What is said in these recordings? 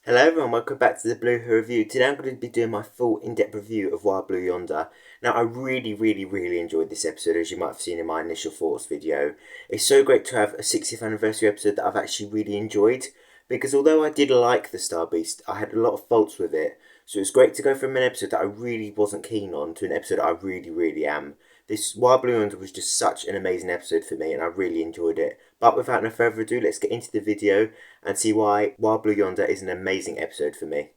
Hello everyone, welcome back to the Blue Who Review. Today I'm going to be doing my full in-depth review of Wild Blue Yonder. Now I really enjoyed this episode, as you might have seen in my initial thoughts video. It's so great to have a 60th anniversary episode that I've actually really enjoyed, because although I did like the Star Beast, I had a lot of faults with it. So it's great to go from an episode that I really wasn't keen on to an episode I really am. This Wild Blue Yonder was just such an amazing episode for me and I really enjoyed it. But without no further ado, let's get into the video and see why Wild Blue Yonder is an amazing episode for me.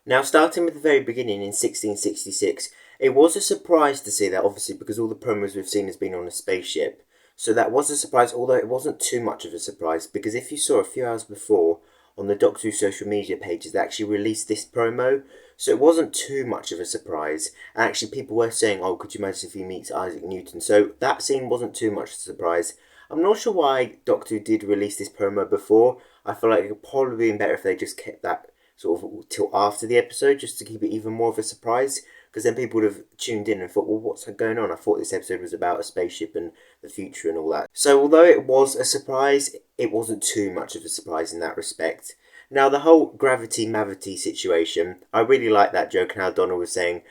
Now, starting with the very beginning in 1666, it was a surprise to see that, obviously, because all the promos we've seen has been on a spaceship. So that was a surprise, although it wasn't too much of a surprise, because if you saw a few hours before on the Doctor Who social media pages, they actually released this promo, so it wasn't too much of a surprise. And actually, people were saying, oh, could you imagine if he meets Isaac Newton? So that scene wasn't too much of a surprise. I'm not sure why Doctor Who did release this promo before. I feel like it would probably been better if they just kept that sort of till after the episode, just to keep it even more of a surprise, because then people would have tuned in and thought, well, what's going on? I thought this episode was about a spaceship and the future and all that. So although it was a surprise, it wasn't too much of a surprise in that respect. Now, the whole gravity-mavity situation, I really like that joke and how Donna was saying,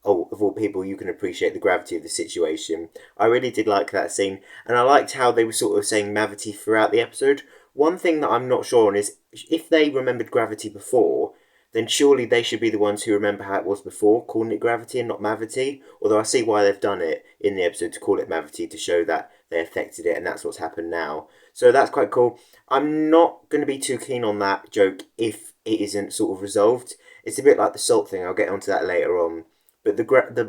oh, of all people, you can appreciate the gravity of the situation. I really did like that scene, and I liked how they were sort of saying mavity throughout the episode. One thing that I'm not sure on is, if they remembered gravity before, then surely they should be the ones who remember how it was before, calling it gravity and not mavity. Although I see why they've done it in the episode to call it mavity, to show that they affected it and that's what's happened now. So that's quite cool. I'm not going to be too keen on that joke if it isn't sort of resolved. It's a bit like the salt thing, I'll get onto that later on. But the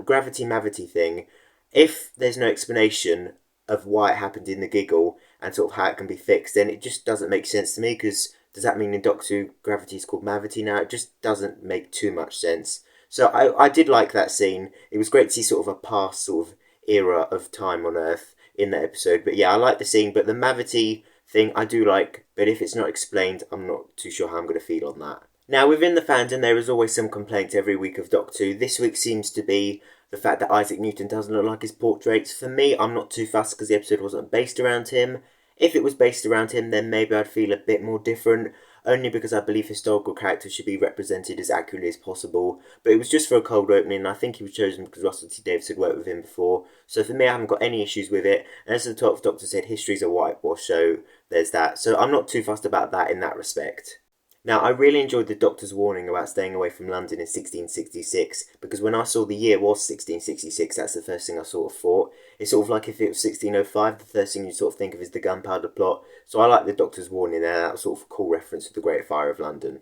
gravity-mavity thing, if there's no explanation of why it happened in the giggle and sort of how it can be fixed, then it just doesn't make sense to me, because does that mean in Doctor Who gravity is called mavity now? It just doesn't make too much sense. So I did like that scene. It was great to see sort of a past sort of era of time on Earth in that episode. But yeah, I like the scene, but the mavity thing I do like, but if it's not explained, I'm not too sure how I'm going to feel on that. Now, within the fandom, there is always some complaints every week of Doctor Who. This week seems to be the fact that Isaac Newton doesn't look like his portraits. For me, I'm not too fussed because the episode wasn't based around him. If it was based around him, then maybe I'd feel a bit more different, only because I believe historical characters should be represented as accurately as possible. But it was just for a cold opening, and I think he was chosen because Russell T Davies had worked with him before. So for me, I haven't got any issues with it. And as the 12th Doctor said, history's a whitewash, so there's that. So I'm not too fussed about that in that respect. Now, I really enjoyed the Doctor's warning about staying away from London in 1666, because when I saw the year was 1666, that's the first thing I sort of thought. It's sort of like if it was 1605, the first thing you sort of think of is the Gunpowder Plot. So I like the Doctor's warning there. That was sort of a cool reference to the Great Fire of London.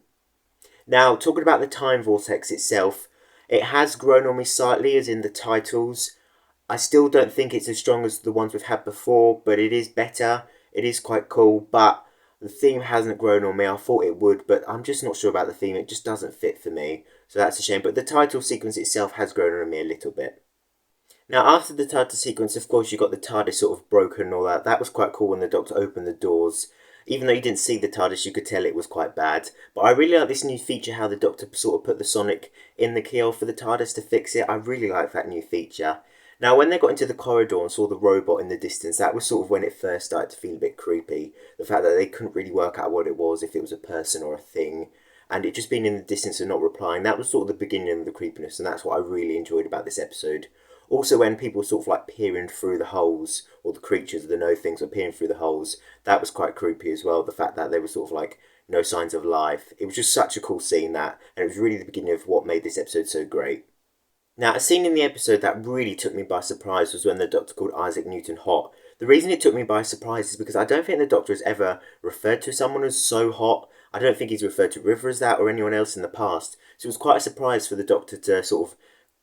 Now, talking about the Time Vortex itself, it has grown on me slightly, as in the titles. I still don't think it's as strong as the ones we've had before, but it is better. It is quite cool, but the theme hasn't grown on me. I thought it would, but I'm just not sure about the theme. It just doesn't fit for me, so that's a shame. But the title sequence itself has grown on me a little bit. Now, after the title sequence, of course, you got the TARDIS sort of broken and all that. That was quite cool when the Doctor opened the doors. Even though you didn't see the TARDIS, you could tell it was quite bad. But I really like this new feature, how the Doctor sort of put the Sonic in the keyhole for the TARDIS to fix it. I really like that new feature. Now, when they got into the corridor and saw the robot in the distance, that was sort of when it first started to feel a bit creepy. The fact that they couldn't really work out what it was, if it was a person or a thing. And it just being in the distance and not replying, that was sort of the beginning of the creepiness, and that's what I really enjoyed about this episode. Also, when people sort of like peering through the holes, or the creatures, the no things were peering through the holes, that was quite creepy as well. The fact that they were sort of like no signs of life. It was just such a cool scene, that, and it was really the beginning of what made this episode so great. Now, a scene in the episode that really took me by surprise was when the Doctor called Isaac Newton hot. The reason it took me by surprise is because I don't think the Doctor has ever referred to someone as so hot. I don't think he's referred to River as that or anyone else in the past. So it was quite a surprise for the Doctor to sort of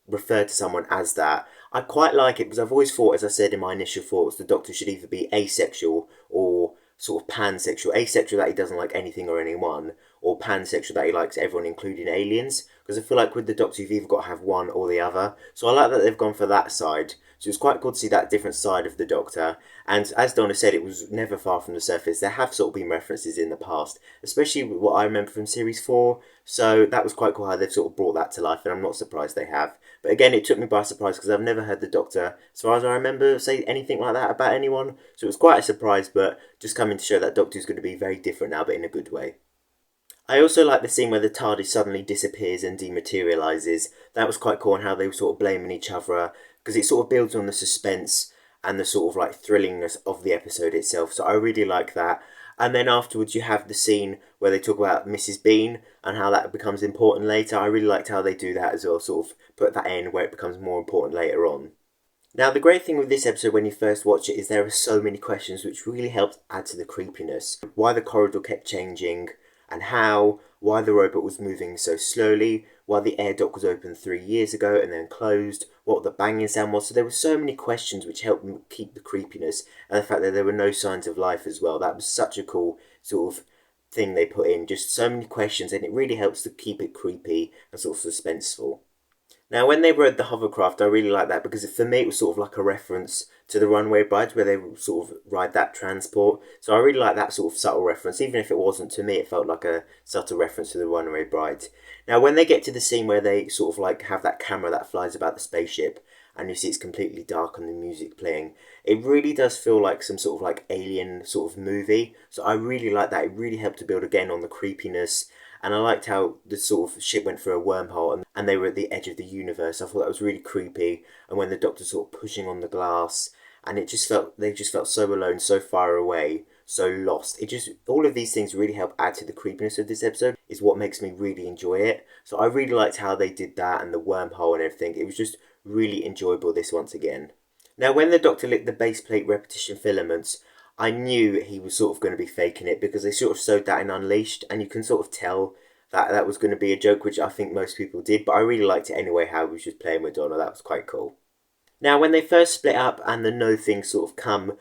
refer to someone as that. I quite like it because I've always thought, as I said in my initial thoughts, the Doctor should either be asexual or sort of pansexual. Asexual, that he doesn't like anything or anyone, or pansexual, that he likes everyone, including aliens. Because I feel like with the Doctor, you've either got to have one or the other. So I like that they've gone for that side. So it's quite cool to see that different side of the Doctor. And as Donna said, it was never far from the surface. There have sort of been references in the past, especially with what I remember from Series 4. So that was quite cool how they've sort of brought that to life, and I'm not surprised they have. But again, it took me by surprise because I've never heard the Doctor, as far as I remember, say anything like that about anyone. So it was quite a surprise, but just coming to show that Doctor's going to be very different now, but in a good way. I also like the scene where the TARDIS suddenly disappears and dematerializes. That was quite cool, and how they were sort of blaming each other, because it sort of builds on the suspense and the sort of like thrillingness of the episode itself. So I really like that. And then afterwards, you have the scene where they talk about Mrs. Bean and how that becomes important later. I really liked how they do that as well, sort of put that in where it becomes more important later on. Now, the great thing with this episode when you first watch it is there are so many questions which really helped add to the creepiness. Why the corridor kept changing, and how, why the robot was moving so slowly, why the air duct was open 3 years ago and then closed, what the banging sound was. So there were so many questions which helped keep the creepiness, and the fact that there were no signs of life as well. That was such a cool sort of thing they put in. Just so many questions, and it really helps to keep it creepy and sort of suspenseful. Now, when they rode the hovercraft, I really like that because for me it was sort of like a reference to the Runaway Brides where they sort of ride that transport. So I really like that sort of subtle reference. Even if it wasn't, to me it felt like a subtle reference to the Runaway Brides. Now, when they get to the scene where they sort of like have that camera that flies about the spaceship and you see it's completely dark and the music playing, it really does feel like some sort of like alien sort of movie. So I really like that. It really helped to build again on the creepiness, and I liked how the sort of ship went through a wormhole and they were at the edge of the universe. I thought that was really creepy. And when the Doctor's sort of pushing on the glass, and they just felt so alone, so far away, so lost. It just, all of these things really help add to the creepiness of this episode, is what makes me really enjoy it. So I really liked how they did that and the wormhole and everything. It was just really enjoyable this once again. Now, when the Doctor lit the base plate repetition filaments, I knew he was sort of going to be faking it because they sort of showed that in Unleashed, and you can sort of tell that that was going to be a joke, which I think most people did, but I really liked it anyway, how he was just playing with Donna. That was quite cool. Now, when they first split up and the No things sort of come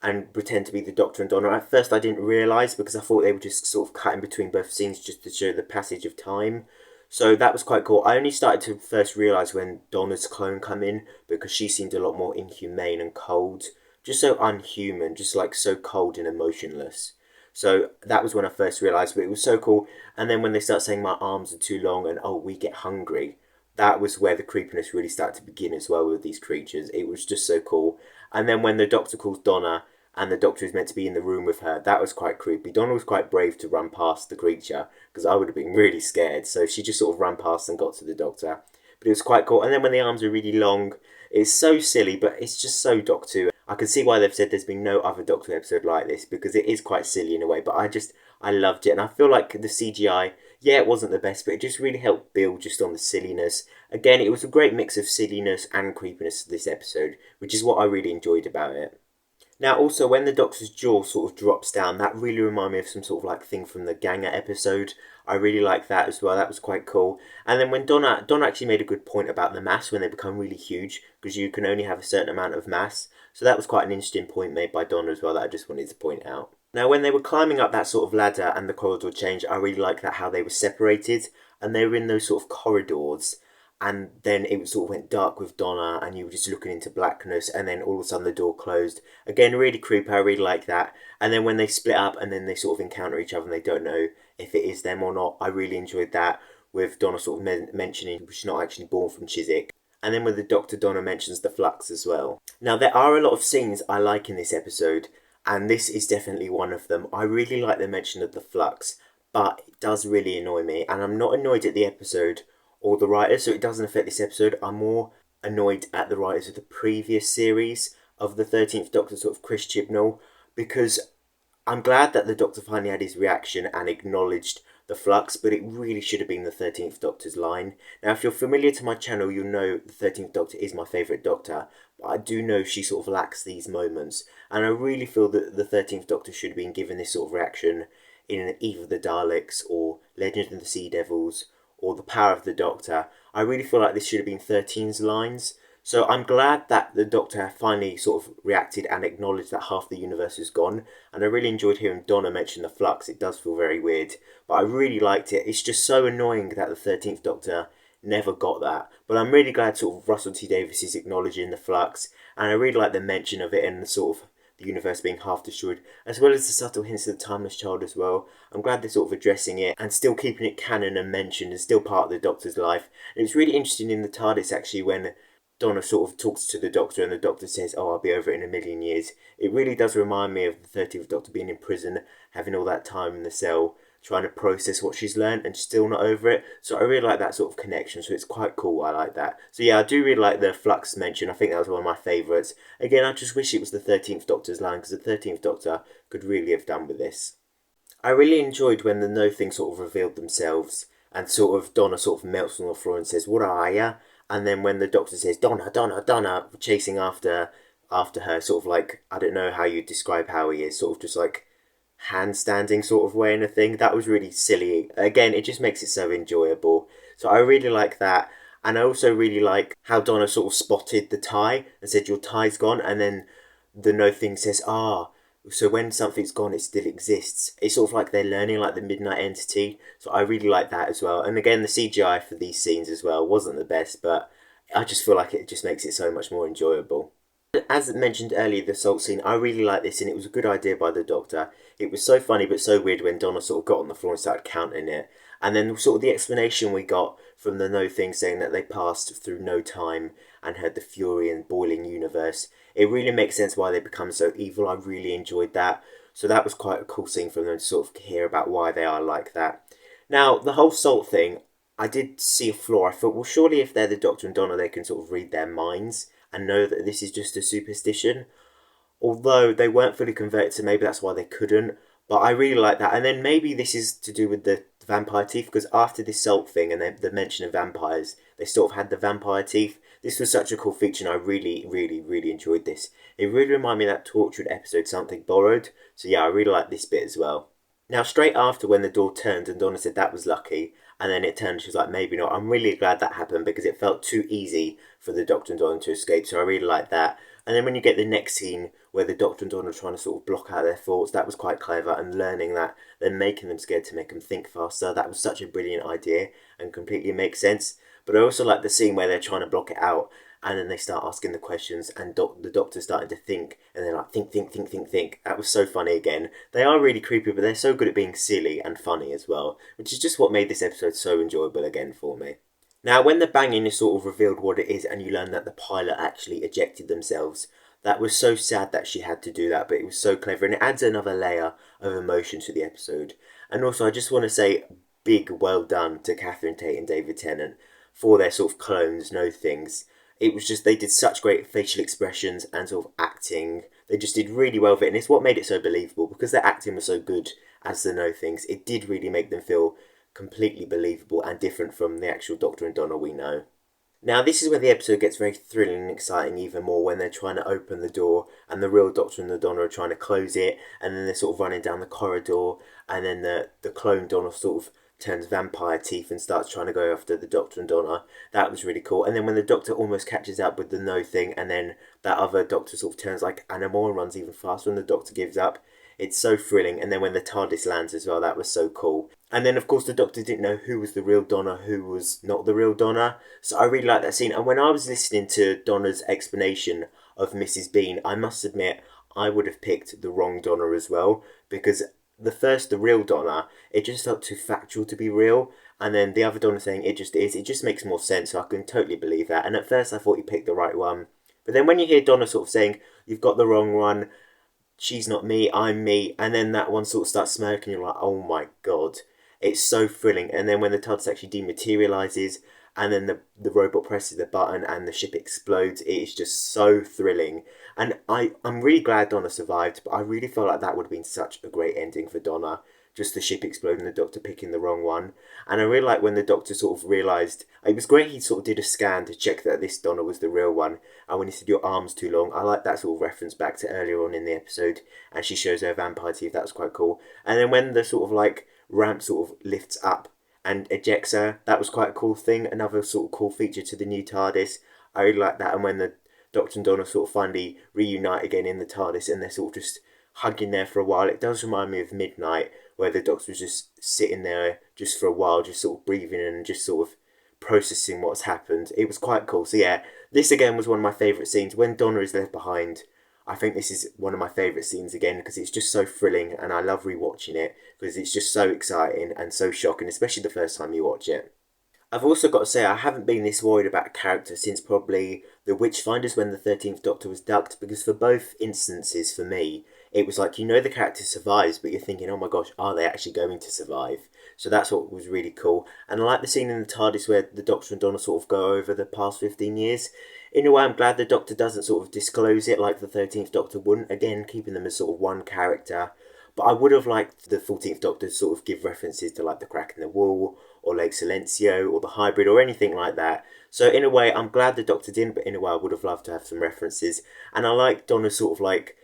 and pretend to be the Doctor and Donna, at first I didn't realise because I thought they were just sort of cutting between both scenes just to show the passage of time. So that was quite cool. I only started to first realise when Donna's clone come in, because she seemed a lot more inhumane and cold. Just so unhuman, just like so cold and emotionless. So that was when I first realised, but it was so cool. And then when they start saying my arms are too long and oh, we get hungry, that was where the creepiness really started to begin as well with these creatures. It was just so cool. And then when the Doctor calls Donna and the Doctor is meant to be in the room with her, that was quite creepy. Donna was quite brave to run past the creature because I would have been really scared. So she just sort of ran past and got to the Doctor. But it was quite cool. And then when the arms are really long, it's so silly, but it's just so Doctor Who. I can see why they've said there's been no other Doctor Who episode like this, because it is quite silly in a way, but I loved it. And I feel like the CGI, yeah, it wasn't the best, but it just really helped build just on the silliness. Again, it was a great mix of silliness and creepiness to this episode, which is what I really enjoyed about it. Now, also, when the Doctor's jaw sort of drops down, that really reminded me of some sort of like thing from the Ganger episode. I really like that as well. That was quite cool. And then when Donna actually made a good point about the mass when they become really huge, because you can only have a certain amount of mass. So that was quite an interesting point made by Donna as well that I just wanted to point out. Now, when they were climbing up that sort of ladder and the corridor changed, I really liked that how they were separated and they were in those sort of corridors. And then it sort of went dark with Donna and you were just looking into blackness, and then all of a sudden the door closed. Again, really creepy. I really like that. And then when they split up and then they sort of encounter each other and they don't know if it is them or not, I really enjoyed that, with Donna sort of mentioning she's not actually born from Chiswick. And then with the Doctor, Donna mentions the flux as well. Now, there are a lot of scenes I like in this episode, and this is definitely one of them. I really like the mention of the flux, but it does really annoy me. And I'm not annoyed at the episode or the writers, so it doesn't affect this episode. I'm more annoyed at the writers of the previous series of the 13th Doctor, sort of Chris Chibnall, because I'm glad that the Doctor finally had his reaction and acknowledged the flux, but it really should have been the 13th Doctor's line. Now, if you're familiar to my channel, you'll know the 13th Doctor is my favourite Doctor, but I do know she sort of lacks these moments, and I really feel that the 13th Doctor should have been given this sort of reaction in either the Daleks or Legend of the Sea Devils or The Power of the Doctor. I really feel like this should have been 13's lines. So I'm glad that the Doctor finally sort of reacted and acknowledged that half the universe is gone. And I really enjoyed hearing Donna mention the flux. It does feel very weird, but I really liked it. It's just so annoying that the 13th Doctor never got that. But I'm really glad sort of Russell T Davies is acknowledging the flux. And I really like the mention of it and the sort of the universe being half destroyed, as well as the subtle hints of the Timeless Child as well. I'm glad they're sort of addressing it and still keeping it canon and mentioned and still part of the Doctor's life. And it's really interesting in the TARDIS actually when Donna sort of talks to the Doctor and the Doctor says, oh, I'll be over it in a million years. It really does remind me of the 13th Doctor being in prison, having all that time in the cell, trying to process what she's learned and still not over it. So I really like that sort of connection. So it's quite cool. I like that. So yeah, I do really like the flux mention. I think that was one of my favourites. Again, I just wish it was the 13th Doctor's line, because the 13th Doctor could really have done with this. I really enjoyed when the No Thing sort of revealed themselves, and sort of Donna sort of melts on the floor and says, "What are ya?" And then when the Doctor says, "Donna, Donna, Donna," chasing after her, sort of like, I don't know how you describe how he is, sort of just like handstanding sort of way in a thing. That was really silly. Again, it just makes it so enjoyable. So I really like that. And I also really like how Donna sort of spotted the tie and said, "Your tie's gone." And then the No Thing says, "Ah, so when something's gone, it still exists." It's sort of like they're learning like the midnight entity. So I really like that as well. And again, the CGI for these scenes as well wasn't the best, but I just feel like it just makes it so much more enjoyable. As mentioned earlier, the salt scene, I really like this, and it was a good idea by the Doctor. It was so funny but so weird when Donna sort of got on the floor and started counting it. And then sort of the explanation we got from the No Thing, saying that they passed through no time and had the fury and boiling universe. It really makes sense why they become so evil. I really enjoyed that. So that was quite a cool scene from them to sort of hear about why they are like that. Now, the whole salt thing, I did see a flaw. I thought, well, surely if they're the Doctor and Donna, they can sort of read their minds and know that this is just a superstition. Although they weren't fully converted, so maybe that's why they couldn't. But I really like that. And then maybe this is to do with the vampire teeth, because after this salt thing and the mention of vampires, they sort of had the vampire teeth. This was such a cool feature, and I really, really, really enjoyed this. It really reminded me of that Tortured episode, Something Borrowed. So yeah, I really like this bit as well. Now, straight after when the door turned and Donna said that was lucky, and then it turned, she was like, maybe not. I'm really glad that happened, because it felt too easy for the Doctor and Donna to escape, so I really like that. And then when you get the next scene where the Doctor and Donna are trying to sort of block out their thoughts, that was quite clever, and learning that they're making them scared to make them think faster. That was such a brilliant idea and completely makes sense. But I also like the scene where they're trying to block it out, and then they start asking the questions, and the Doctor's starting to think, and they're like, think, think, think, think, think. That was so funny again. They are really creepy, but they're so good at being silly and funny as well, which is just what made this episode so enjoyable again for me. Now, when the banging is sort of revealed what it is, and you learn that the pilot actually ejected themselves, that was so sad that she had to do that, but it was so clever, and it adds another layer of emotion to the episode. And also, I just want to say big well done to Catherine Tate and David Tennant for their sort of clones, No Things. It was just, they did such great facial expressions and sort of acting. They just did really well with it, and it's what made it so believable, because their acting was so good as the No Things. It did really make them feel completely believable and different from the actual Doctor and Donna we know. Now, this is where the episode gets very thrilling and exciting even more, when they're trying to open the door and the real Doctor and the Donna are trying to close it, and then they're sort of running down the corridor, and then the clone Donna sort of turns vampire teeth and starts trying to go after the Doctor and Donna. That was really cool. And then when the Doctor almost catches up with the No Thing, and then that other Doctor sort of turns like animal and runs even faster, and the Doctor gives up. It's so thrilling. And then when the TARDIS lands as well, that was so cool. And then, of course, the Doctor didn't know who was the real Donna, who was not the real Donna. So I really like that scene. And when I was listening to Donna's explanation of Mrs. Bean, I must admit, I would have picked the wrong Donna as well. Because the real Donna, it just felt too factual to be real. And then the other Donna saying it just is, it just makes more sense. So I can totally believe that. And at first I thought you picked the right one. But then when you hear Donna sort of saying, you've got the wrong one, she's not me, I'm me, and then that one sort of starts smirking, you're like, oh my god, it's so thrilling. And then when the TARDIS actually dematerializes, and then the robot presses the button and the ship explodes, it is just so thrilling. And I'm really glad Donna survived, but I really felt like that would have been such a great ending for Donna. Just the ship exploding, the Doctor picking the wrong one. And I really like when the Doctor sort of realised, it was great he sort of did a scan to check that this Donna was the real one. And when he said, your arm's too long, I like that sort of reference back to earlier on in the episode. And she shows her vampire teeth, that was quite cool. And then when the sort of like ramp sort of lifts up and ejects her, that was quite a cool thing. Another sort of cool feature to the new TARDIS. I really like that. And when the Doctor and Donna sort of finally reunite again in the TARDIS, and they're sort of just hugging there for a while, it does remind me of Midnight, where the Doctor was just sitting there just for a while, just sort of breathing and just sort of processing what's happened. It was quite cool. So yeah, this again was one of my favourite scenes. When Donna is left behind, I think this is one of my favourite scenes again, because it's just so thrilling, and I love rewatching it because it's just so exciting and so shocking, especially the first time you watch it. I've also got to say, I haven't been this worried about a character since probably The Witchfinders, when the 13th Doctor was ducked, because for both instances, for me, it was like, you know, the character survives, but you're thinking, oh my gosh, are they actually going to survive? So that's what was really cool. And I like the scene in the TARDIS where the Doctor and Donna sort of go over the past 15 years. In a way, I'm glad the Doctor doesn't sort of disclose it like the 13th Doctor wouldn't. Again, keeping them as sort of one character. But I would have liked the 14th Doctor to sort of give references to like the Crack in the Wall, or Lake Silencio, or the Hybrid, or anything like that. So in a way, I'm glad the Doctor didn't, but in a way, I would have loved to have some references. And I like Donna's sort of like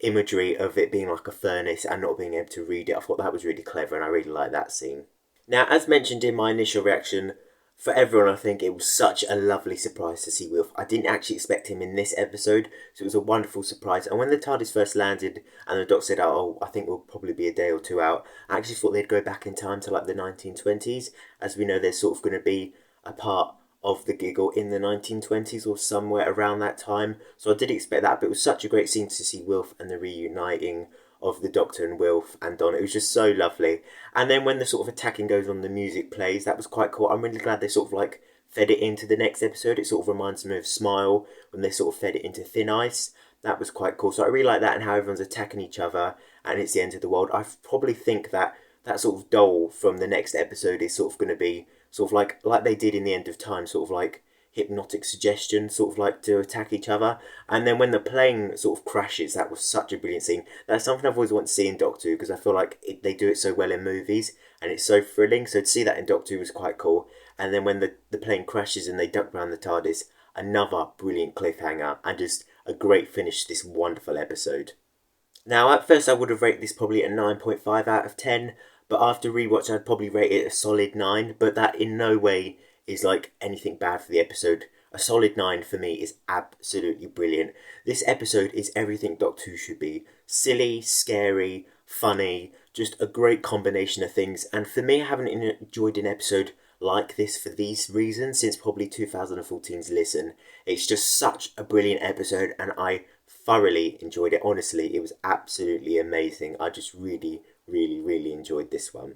imagery of it being like a furnace and not being able to read it. I thought that was really clever, and I really liked that scene. Now, as mentioned in my initial reaction, for everyone, I think it was such a lovely surprise to see Wilf. I didn't actually expect him in this episode, so it was a wonderful surprise. And when the TARDIS first landed and the Doc said, oh, I think we'll probably be a day or two out, I actually thought they'd go back in time to like the 1920s. As we know, there's sort of going to be a part of the Giggle in the 1920s or somewhere around that time. So I did expect that, but it was such a great scene to see Wilf and the reuniting of the Doctor and Wilf and Donna. It was just so lovely. And then when the sort of attacking goes on, the music plays. That was quite cool. I'm really glad they sort of like fed it into the next episode. It sort of reminds me of Smile when they sort of fed it into Thin Ice. That was quite cool. So I really like that, and how everyone's attacking each other and it's the end of the world. I probably think that that sort of doll from the next episode is sort of going to be sort of like they did in the End of Time, sort of like hypnotic suggestion, sort of like to attack each other. And then when the plane sort of crashes, that was such a brilliant scene. That's something I've always wanted to see in Doctor Who, because I feel like they do it so well in movies and it's so thrilling. So to see that in Doctor Who was quite cool. And then when the plane crashes and they duck around the TARDIS, another brilliant cliffhanger and just a great finish to this wonderful episode. Now, at first I would have rated this probably a 9.5 out of 10, but after rewatch I'd probably rate it a solid 9, but that in no way is like anything bad for the episode. A solid 9 for me is absolutely brilliant. This episode is everything Doctor Who should be. Silly, scary, funny, just a great combination of things. And for me, I haven't enjoyed an episode like this for these reasons since probably 2014's Listen. It's just such a brilliant episode, and I thoroughly enjoyed it. Honestly, it was absolutely amazing. I just really enjoyed this one.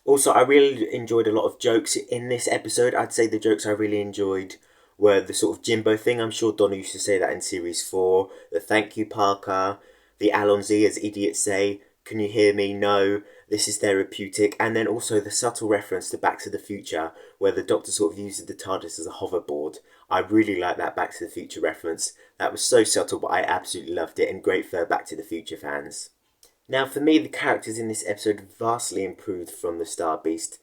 Also, I really enjoyed a lot of jokes in this episode. I'd say the jokes I really enjoyed were the sort of Jimbo thing. I'm sure Donna used to say that in Series 4. The thank you, Parker. The Alonzi, as idiots say. Can you hear me? No. This is therapeutic. And then also the subtle reference to Back to the Future, where the Doctor sort of uses the TARDIS as a hoverboard. I really like that Back to the Future reference. That was so subtle, but I absolutely loved it, and great for Back to the Future fans. Now, for me, the characters in this episode vastly improved from the Star Beast.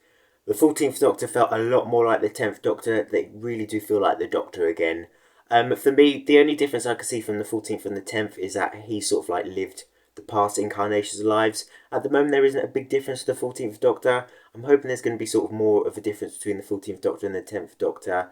The 14th Doctor felt a lot more like the 10th Doctor. They really do feel like the Doctor again. For me, the only difference I could see from the 14th and the 10th is that he sort of like lived the past incarnations' lives. At the moment, there isn't a big difference to the 14th Doctor. I'm hoping there's going to be sort of more of a difference between the 14th Doctor and the 10th Doctor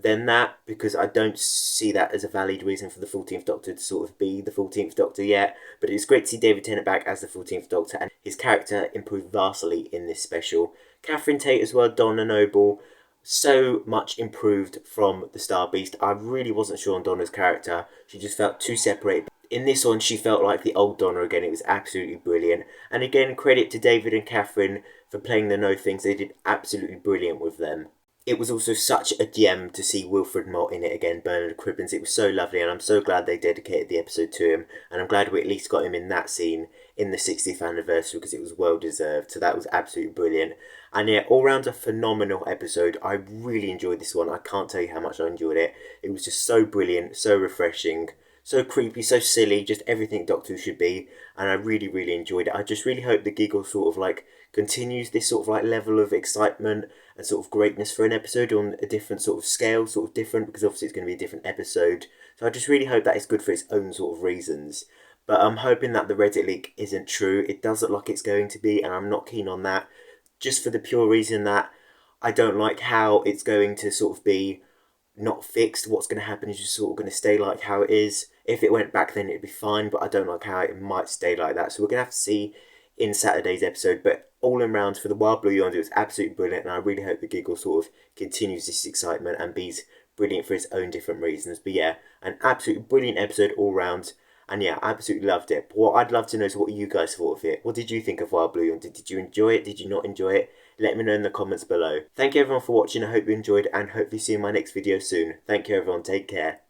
than that, because I don't see that as a valid reason for the 14th Doctor to sort of be the 14th Doctor yet. But it's great to see David Tennant back as the 14th Doctor, and his character improved vastly in this special. Catherine Tate as well, Donna Noble, so much improved from the Star Beast. I really wasn't sure on Donna's character. She just felt too separated. In this one, she felt like the old Donna again. It was absolutely brilliant. And again, credit to David and Catherine for playing the No things. They did absolutely brilliant with them. It was also such a gem to see Wilfred Mott in it again, Bernard Cribbins. It was so lovely, and I'm so glad they dedicated the episode to him. And I'm glad we at least got him in that scene in the 60th anniversary, because it was well deserved. So that was absolutely brilliant. And yeah, all round a phenomenal episode. I really enjoyed this one. I can't tell you how much I enjoyed it. It was just so brilliant, so refreshing, so creepy, so silly, just everything Doctor Who should be. And I really enjoyed it. I just really hope the Giggle sort of like continues this sort of like level of excitement and sort of greatness for an episode on a different sort of scale, sort of different, because obviously it's going to be a different episode. So I just really hope that it's good for its own sort of reasons. But I'm hoping that the Reddit leak isn't true. It does look like it's going to be, and I'm not keen on that, just for the pure reason that I don't like how it's going to sort of be not fixed. What's going to happen is just sort of going to stay like how it is. If it went back, then it'd be fine, but I don't like how it might stay like that. So we're going to have to see in Saturday's episode. But all in round, for the Wild Blue Yonder, it was absolutely brilliant, and I really hope the Giggle sort of continues this excitement and be brilliant for its own different reasons. But yeah, an absolutely brilliant episode all round. And yeah, I absolutely loved it. But what I'd love to know is what you guys thought of it. What did you think of Wild Blue Yonder? Did you enjoy it? Did you not enjoy it? Let me know in the comments below. Thank you everyone for watching. I hope you enjoyed, and hopefully see you in my next video soon. Thank you everyone. Take care.